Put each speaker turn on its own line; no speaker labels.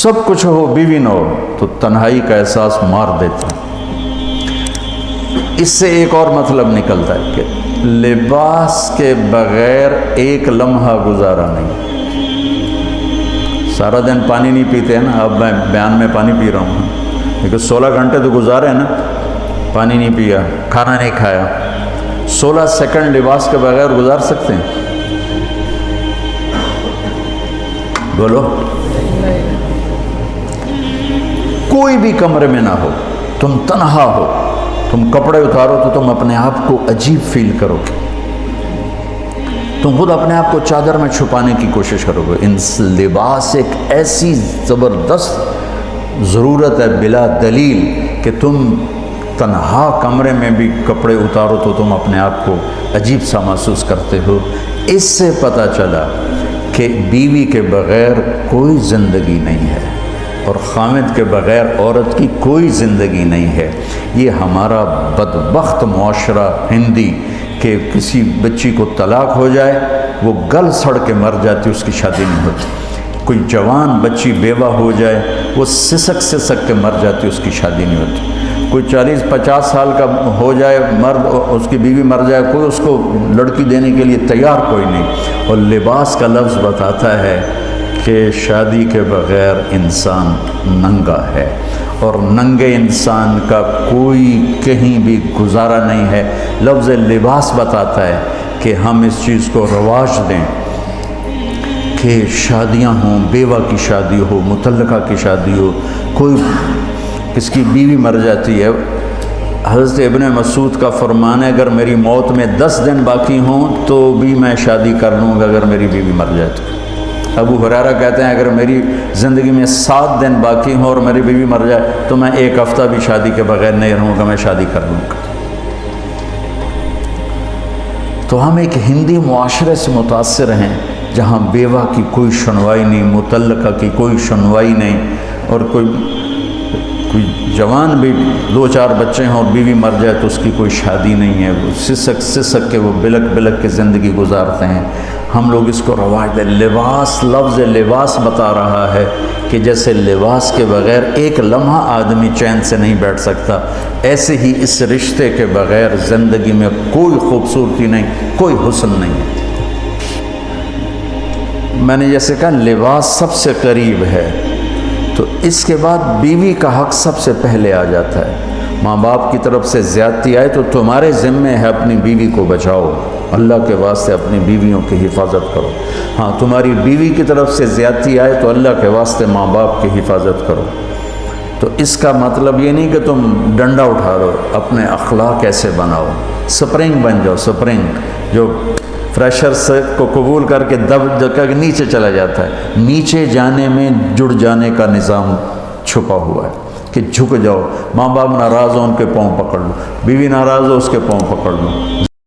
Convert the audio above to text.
सब कुछ हो बीवी न हो तो तन्हाई का एहसास मार देता है। इससे एक और मतलब निकलता है कि लिबास के बगैर एक लम्हा गुजारा नहीं। सारा दिन पानी नहीं पीते हैं ना, अब मैं बयान में पानी पी रहा हूँ, लेकिन 16 घंटे तो गुजारे हैं ना, पानी नहीं पिया, खाना नहीं खाया, 16 सेकंड लिबास के बगैर गुजार सकते हैं? बोलो। कोई भी कमरे में ना हो, तुम तन्हा हो, तुम कपड़े उतारो तो तुम अपने आप को अजीब फील करोगे, तुम खुद अपने आप को चादर में छुपाने की कोशिश करोगे। इन लिबास एक ऐसी ज़बरदस्त ज़रूरत है बिला दलील कि तुम तन्हा कमरे में भी कपड़े उतारो तो तुम अपने आप को अजीब सा महसूस करते हो। इससे पता चला कि बीवी के बग़ैर कोई ज़िंदगी नहीं है और खामिद के बग़ैर औरत की कोई ज़िंदगी नहीं है। ये हमारा बदबख्त मुआशरा हिंदी कि किसी बच्ची को तलाक हो जाए, वो गल सड़ के मर जाती, उसकी शादी नहीं होती। कोई जवान बच्ची बेवा हो जाए, वो सिसक सिसक के मर जाती, उसकी शादी नहीं होती। कोई 40-50 साल का हो जाए मर्द, उसकी बीवी मर जाए, कोई उसको लड़की देने के लिए तैयार कोई नहीं। और लिबास का लफ्ज़ बताता है कि शादी के बग़ैर इंसान नंगा है और नंगे इंसान का कोई कहीं भी गुजारा नहीं है। लफ्ज़ लिबास बताता है कि हम इस चीज़ को रवाज दें कि शादियां हों, बेवा की शादी हो, मुतल्लका की शादी हो, कोई किसकी बीवी मर जाती है। हज़रत इब्न मसूद का फरमान है, अगर मेरी मौत में 10 दिन बाकी हों तो भी मैं शादी कर लूँगा अगर मेरी बीवी मर जाए तो। अबू हुरैरा कहते हैं, अगर मेरी ज़िंदगी में 7 दिन बाकी हों और मेरी बीवी मर जाए तो मैं 1 हफ़्ता भी शादी के बगैर नहीं रहूँगा, मैं शादी कर लूँगा। तो हम एक हिंदी मुआशरे से मुतासिर हैं जहाँ बेवा की कोई सुनवाई नहीं, मुतल्लका की कोई सुनवाई नहीं, और कोई जवान भी 2-4 बच्चे हों और बीवी मर जाए तो उसकी कोई शादी नहीं है। वो सिसक सिसक के वो बिलक बिलक के ज़िंदगी गुजारते हैं। हम लोग इसको रवाज दें। लिबास, लफ्ज़ लिबास बता रहा है कि जैसे लिबास के बग़ैर एक लम्हा आदमी चैन से नहीं बैठ सकता, ऐसे ही इस रिश्ते के बग़ैर ज़िंदगी में कोई खूबसूरती नहीं, कोई हुस्न नहीं है। मैंने जैसे कहा लिबास सबसे करीब है, तो इसके बाद बीवी का हक़ सबसे पहले आ जाता है। माँ बाप की तरफ से ज़्यादती आए तो तुम्हारे ज़िम्मे है अपनी बीवी को बचाओ, अल्लाह के वास्ते अपनी बीवियों की हिफाजत करो। हाँ, तुम्हारी बीवी की तरफ से ज़्यादती आए तो अल्लाह के वास्ते माँ बाप की हिफाजत करो। तो इसका मतलब ये नहीं कि तुम डंडा उठा लो, अपने अखलाक कैसे बनाओ, स्प्रिंग बन जाओ, स्प्रिंग जो फ्रेशर से को कबूल करके दब कर नीचे चला जाता है। नीचे जाने में जुड़ जाने का निज़ाम छुपा हुआ है कि झुक जाओ। माँ बाप नाराज़ हो उनके पाँव पकड़ लो, बीवी नाराज़ हो उसके पाँव पकड़ लो।